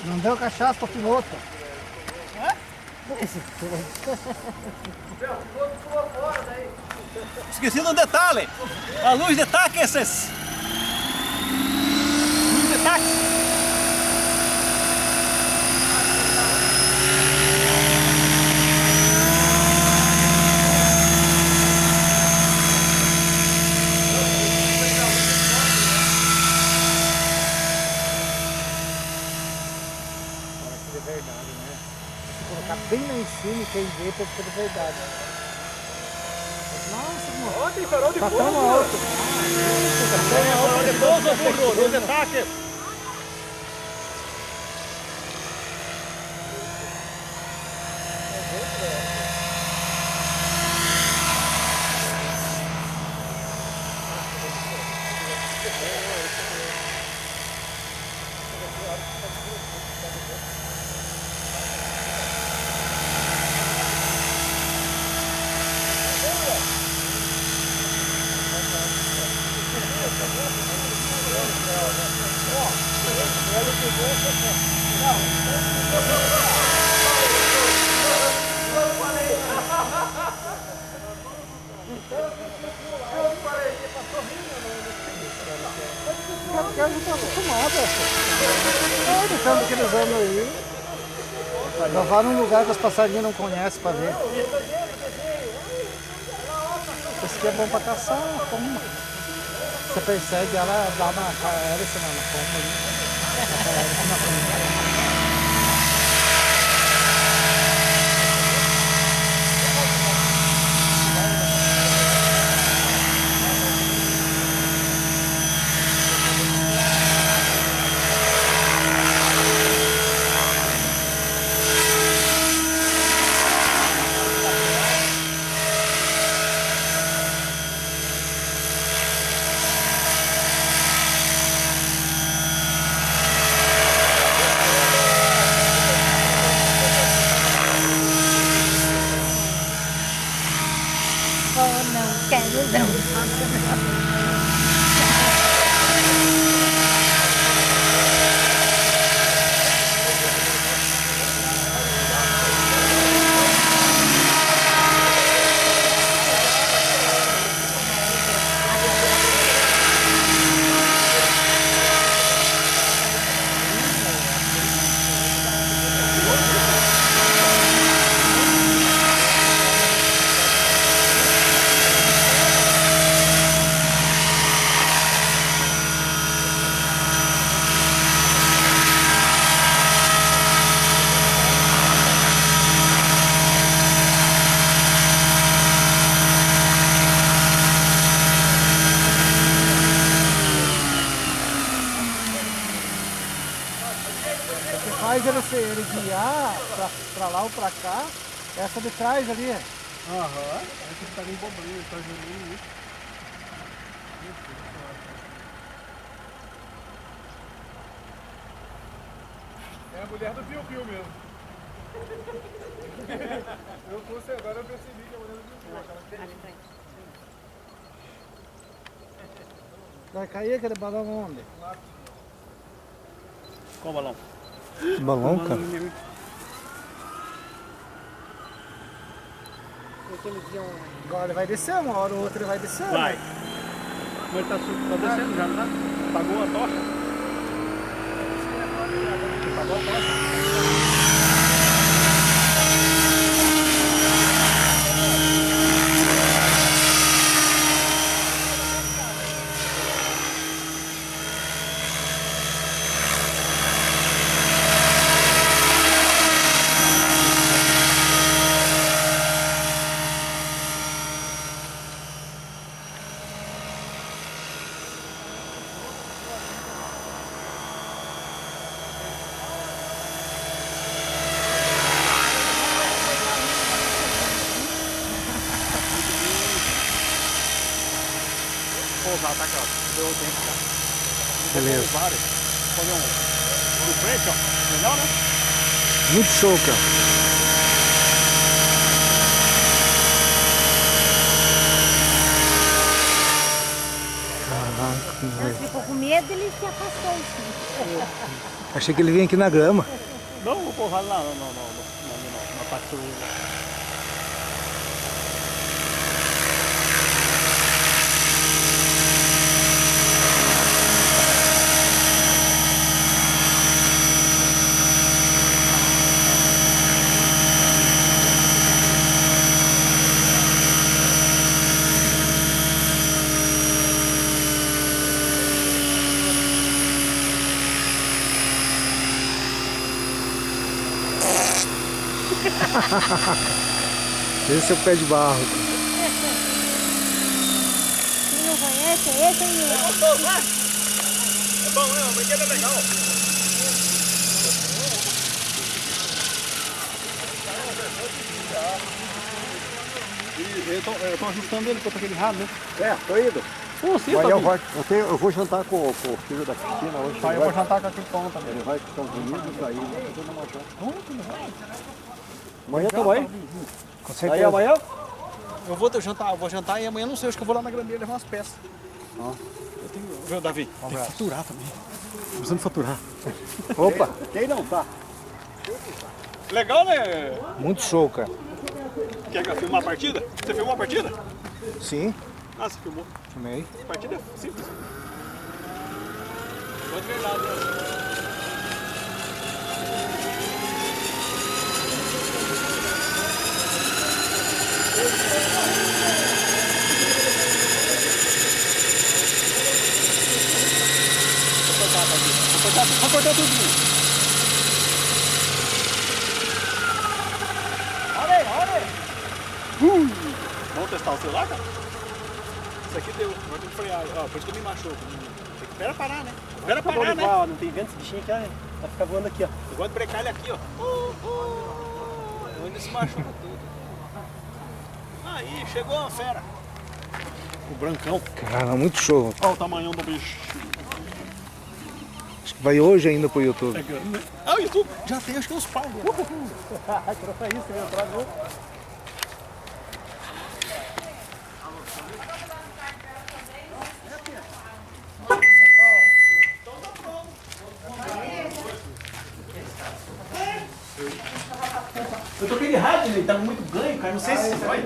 Não deu cachaça para piloto. Esqueci de um detalhe. A luz de taque, esses. Luz de taque. De verdade, né? Se colocar bem lá em cima e quem vê pode ser de verdade. Nossa, mano. Ó, tem farol de Tá fogo. tão alto. Farol de pouso, burro. Luz de taque. Porque a gente tá acostumado. Olha o tanto que eles andam aí. Levar num lugar que os passarinhos não conhecem para ver. Esse aqui é bom para caçar, como você persegue ela, dá uma hélice na pomba ali. Não quero não. Faz ele guiar pra lá ou pra cá, essa de trás ali. Aham. Aí tem que estar bem bobrinho, tá gelinho isso. É a mulher do Piu-Piu mesmo. Eu fosse agora, eu percebi que é a mulher do Piu-Piu. Vai cair aquele balão onde? Qual balão? Balão, cara? Agora ele vai descer, uma hora ou outra ele vai descer. Vai. Né? Mas tá descendo já, tá? Apagou a tocha? Apagou a tocha? pousar, tá, cara? Deu tempo, cara. Beleza. Vários. Fazer um de frente, ó. Legal, né? Muito show, cara. Ele ficou com medo, ele se afastou assim. Achei que ele vinha aqui na grama. Não, vou pousar lá na patrulha. Esse é o pé de barro. Quem não conhece é esse aí. Gostou, vai? É bom, né? O brinquedo é legal. Eu tô ajustando ele com aquele rabo, né? É, tô indo. Pô, sim, Mas eu vou jantar com o filho da Cristina hoje. Pai, eu vou jantar com aquele pão também. Ele vai para os Estados Unidos, aí vai fazer uma janta. Amanhã tá aí? Com Aí certeza. amanhã? Eu vou jantar e amanhã não sei, acho que eu vou lá na grammeira levar umas peças. Eu tenho. Viu, Davi? Tem que faturar também. Precisamos faturar. Opa, Quem não tá? Legal, né? muito show, cara. Quer filmar a partida? Você filmou a partida? Sim, Ah, você filmou. filmei. A partida é simples. Foi de verdade, né? Vou cortar tudo. Olha aí. Vamos testar o celular, cara? Isso aqui deu. Agora tem que frear. Ó, por isso que eu me machuco. Espera parar, né? Espera parar, né? Não tem vento, esse bichinho aqui, né? Vai ficar voando aqui, ó. Eu gosto de brecar ele aqui, ó. Onde se machuca tudo. Aí, chegou uma fera. O brancão. Cara, muito show. Olha o tamanhão do bicho. Acho que vai hoje ainda pro YouTube. É grande, né? Ah, o YouTube já tem, acho que uns pau. Troca isso, vem atrás, viu? Eu toquei de rádio, ele tava muito ganho, cara. Não sei se vai.